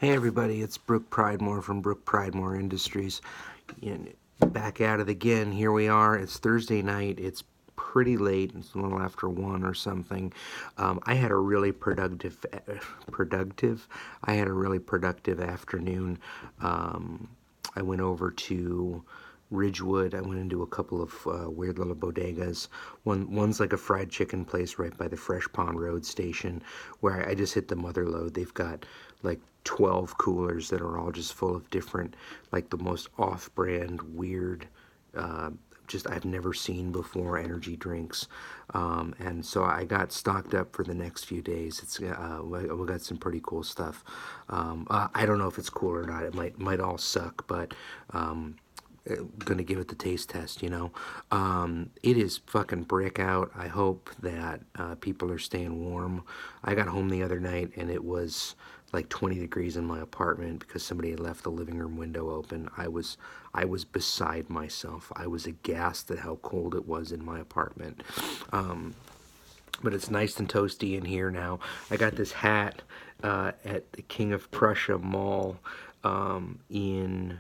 Hey everybody, it's Brook Pridemore from Brook Pridemore Industries. And back at it again. Here we are. It's Thursday night. It's pretty late. It's a little after 1 or something. I had a really productive. I had a really productive afternoon. I went over to Ridgewood. I went into a couple of weird little bodegas. One's like a fried chicken place right by the Fresh Pond Road station, where I just hit the mother lode. They've got like 12 coolers that are all just full of different, like the most off-brand, weird, just I've never seen before energy drinks. And so I got stocked up for the next few days. We got some pretty cool stuff. I don't know if it's cool or not. It might all suck, but gonna give it the taste test, you know. It is fucking brick out. I hope that people are staying warm. I got home the other night and it was like 20 degrees in my apartment because somebody had left the living room window open. I was beside myself. I was aghast at how cold it was in my apartment. But it's nice and toasty in here now. I got this hat at the King of Prussia Mall in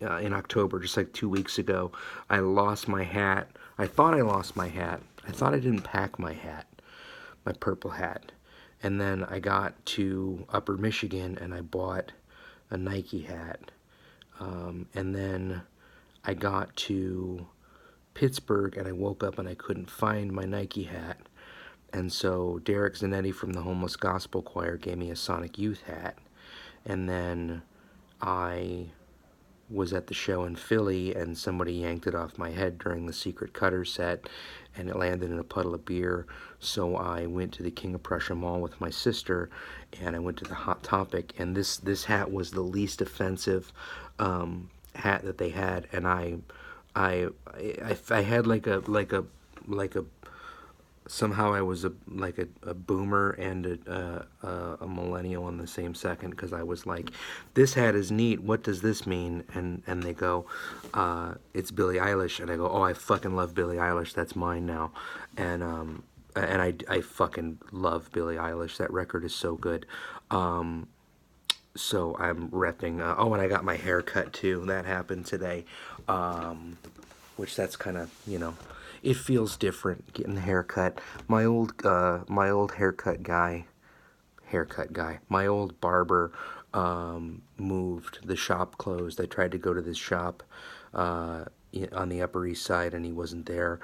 October, just like 2 weeks ago. I lost my hat. I thought I lost my hat. I thought I didn't pack my hat, my purple hat. And then I got to Upper Michigan and I bought a Nike hat. And then I got to Pittsburgh and I woke up and I couldn't find my Nike hat. And so Derek Zanetti from the Homeless Gospel Choir gave me a Sonic Youth hat. And then I was at the show in Philly and somebody yanked it off my head during the Secret Cutter set and it landed in a puddle of beer. So I went to the King of Prussia Mall with my sister and I went to the Hot Topic, and this hat was the least offensive hat that they had. And I had like a somehow I was a boomer and a millennial in the same second, because I was like, this hat is neat, what does this mean? And they go, it's Billie Eilish. And I go, oh, I fucking love Billie Eilish, that's mine now. And I fucking love Billie Eilish. That record is so good. So I'm repping. Oh, and I got my hair cut too. That happened today. Which that's kind of, it feels different getting the haircut. My old haircut guy, my old barber, moved. The shop closed. I tried to go to this shop on the Upper East Side, and he wasn't there.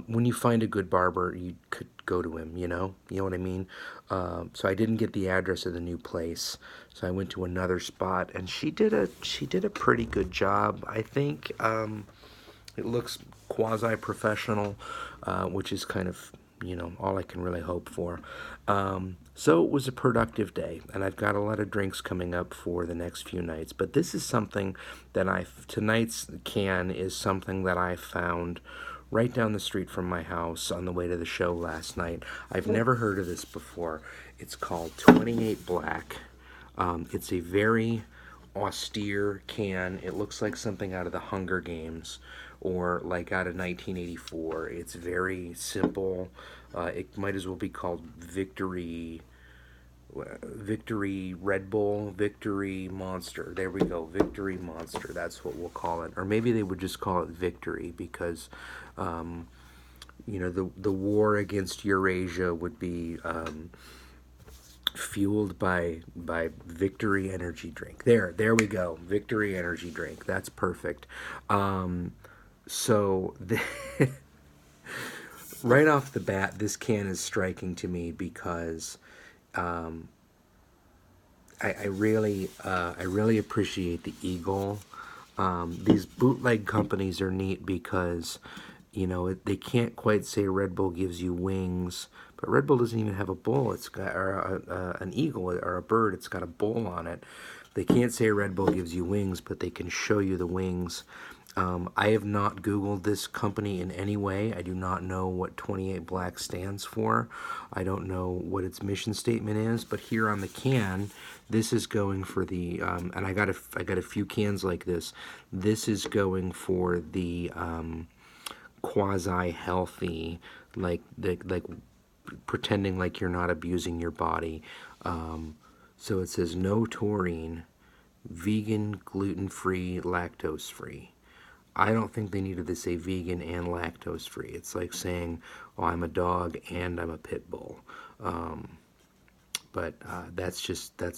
When you find a good barber, you could go to him. You know what I mean. So I didn't get the address of the new place. So I went to another spot, and she did a pretty good job, I think. It looks quasi-professional, which is kind of, all I can really hope for. So it was a productive day, and I've got a lot of drinks coming up for the next few nights. But this is something that tonight's can is something that I found right down the street from my house on the way to the show last night. I've never heard of this before. It's called 28 Black. It's a very austere can. It looks like something out of the Hunger Games or like out of 1984. It's very simple. It might as well be called Victory Red Bull, Victory Monster. There we go, Victory Monster. That's what we'll call it. Or maybe they would just call it Victory because, the war against Eurasia would be fueled by Victory energy drink. There we go, Victory energy drink. That's perfect. So right off the bat, this can is striking to me because I really appreciate the eagle. These bootleg companies are neat because they can't quite say Red Bull gives you wings, but Red Bull doesn't even have a bull. It's got an eagle or a bird. It's got a bull on it. They can't say Red Bull gives you wings, but they can show you the wings. I have not Googled this company in any way. I do not know what 28 Black stands for. I don't know what its mission statement is, but here on the can, this is going for the, and I got a few cans like this. This is going for the quasi-healthy, like pretending like you're not abusing your body. So it says no taurine, vegan, gluten-free, lactose-free. I don't think they needed to say vegan and lactose-free. It's like saying, "Oh, I'm a dog and I'm a pit bull." But that's just the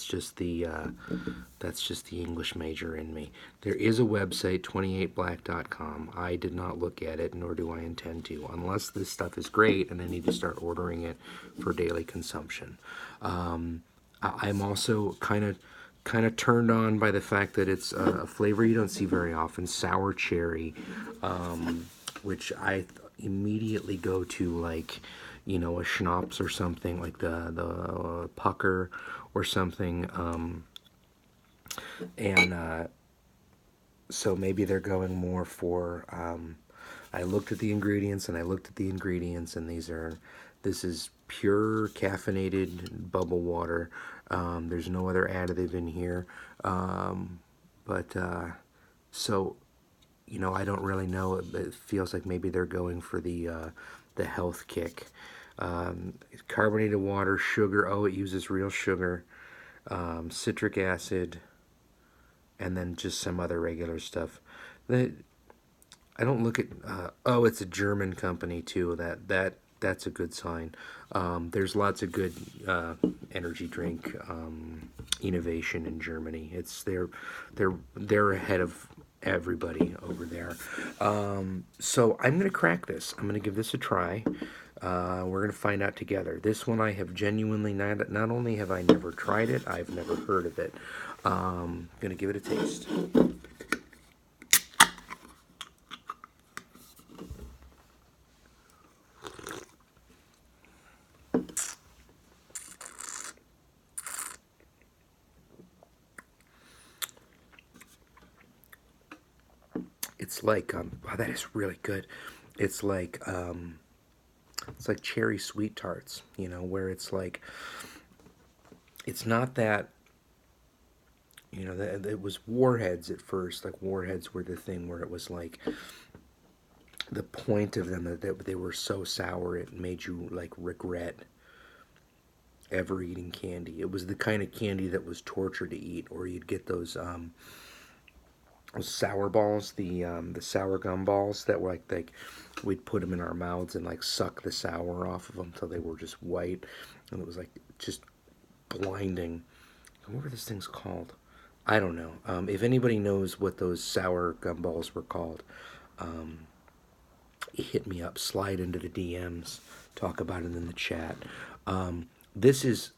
English major in me. There is a website, 28black.com. I did not look at it, nor do I intend to, unless this stuff is great and I need to start ordering it for daily consumption. I'm also kind of turned on by the fact that it's a flavor you don't see very often, sour cherry, which I immediately go to, like, a schnapps or something, like the pucker or something, and so maybe they're going more for. I looked at the ingredients and I looked at the ingredients, and this is pure caffeinated bubble water. There's no other additive in here, but so I don't really know. It feels like maybe they're going for the health kick. Carbonated water, sugar. Oh, it uses real sugar, citric acid, and then just some other regular stuff. The, I don't look at. Oh, it's a German company too. That's a good sign. There's lots of good energy drink innovation in Germany. They're ahead of everybody over there. So I'm gonna crack this. I'm gonna give this a try. We're gonna find out together. This one I have genuinely not only have I never tried it, I've never heard of it. Gonna give it a taste. It's like wow, that is really good. It's like cherry sweet tarts, where it's like it's not that that it was warheads at first. Like warheads were the thing where it was like the point of them that they were so sour it made you like regret ever eating candy. It was the kind of candy that was torture to eat, or you'd get those sour balls, the sour gum balls that were like we'd put them in our mouths and like suck the sour off of them till they were just white, and it was like just blinding. What were these things called? I don't know. If anybody knows what those sour gum balls were called, hit me up. Slide into the DMs. Talk about it in the chat. This is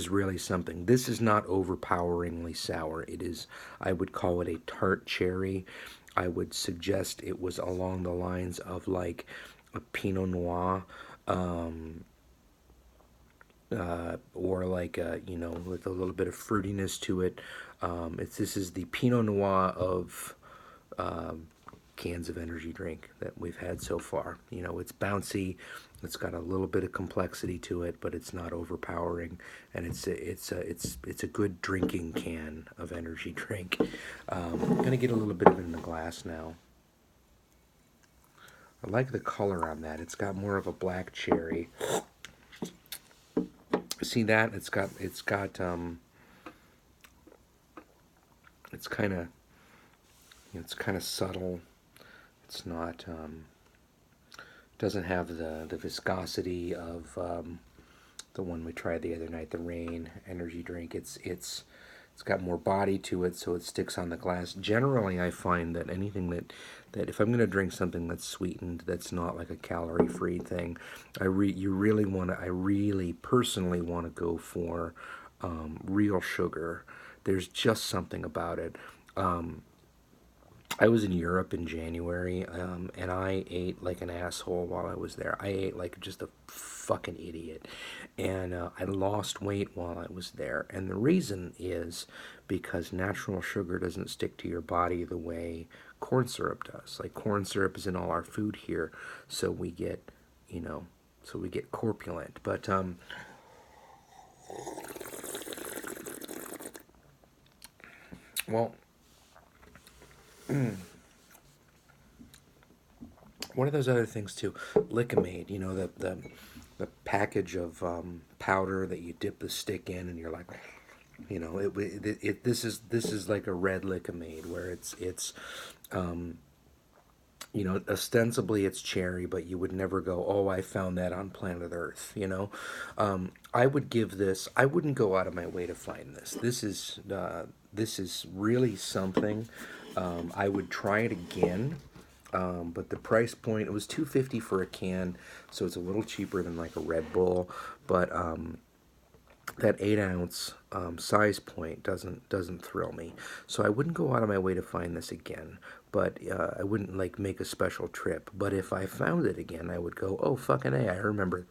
really something. This is not overpoweringly sour. It is. I would call it a tart cherry. I would suggest it was along the lines of like a Pinot Noir, or like with a little bit of fruitiness to it. This is the Pinot Noir of cans of energy drink that we've had so far. It's bouncy, it's got a little bit of complexity to it, but it's not overpowering, and it's a good drinking can of energy drink. I'm gonna get a little bit of it in the glass now. I like the color on that. It's got more of a black cherry. See that? It's kind of it's kind of subtle. It's not doesn't have the viscosity of the one we tried the other night, the Rain energy drink. It's got more body to it, so it sticks on the glass. Generally, I find that anything that if I'm going to drink something that's sweetened, that's not like a calorie-free thing, I really personally want to go for real sugar. There's just something about it. I was in Europe in January, and I ate like an asshole while I was there. I ate like just a fucking idiot, and I lost weight while I was there. And the reason is because natural sugar doesn't stick to your body the way corn syrup does. Like corn syrup is in all our food here, so we get, corpulent. But well. One of those other things too, Lickamade, the package of powder that you dip the stick in, and you're like, You know, this is like a red liquorade where it's you know, ostensibly it's cherry, but you would never go, oh, I found that on planet Earth, you know. I would give this, I wouldn't go out of my way to find this. This is really something. I would try it again, but the price point, it was 250 for a can, so it's a little cheaper than like a Red Bull, but that 8 ounce size point doesn't thrill me. So I wouldn't go out of my way to find this again. But I wouldn't like make a special trip. But if I found it again, I would go, oh fucking a, I remember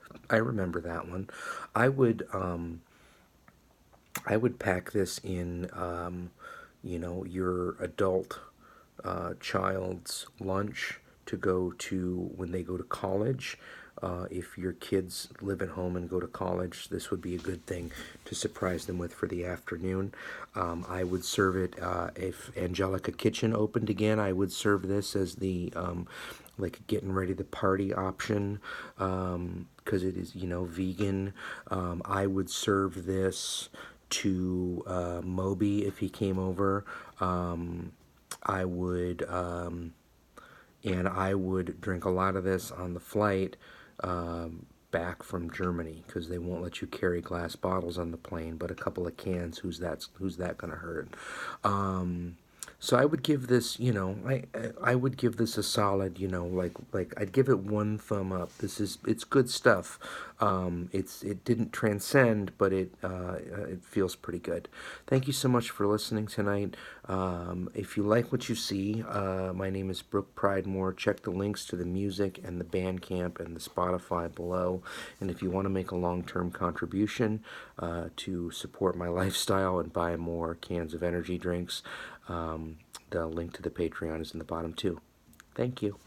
that one. I would I would pack this in, you know, your adult child's lunch to go to when they go to college. If your kids live at home and go to college, this would be a good thing to surprise them with for the afternoon. I would serve it, if Angelica Kitchen opened again, I would serve this as the like getting ready to party option, because it is, you know, vegan. I would serve this to Moby if he came over. I would, and I would drink a lot of this on the flight back from Germany, because they won't let you carry glass bottles on the plane. But a couple of cans, who's that gonna hurt? So I would give this, you know, I would give this a solid, you know, like I'd give it one thumb up. It's good stuff. It didn't transcend, but it feels pretty good. Thank you so much for listening tonight. If you like what you see, my name is Brook Pridemore. Check the links to the music and the Bandcamp and the Spotify below. And if you want to make a long-term contribution to support my lifestyle and buy more cans of energy drinks, the link to the Patreon is in the bottom too. Thank you.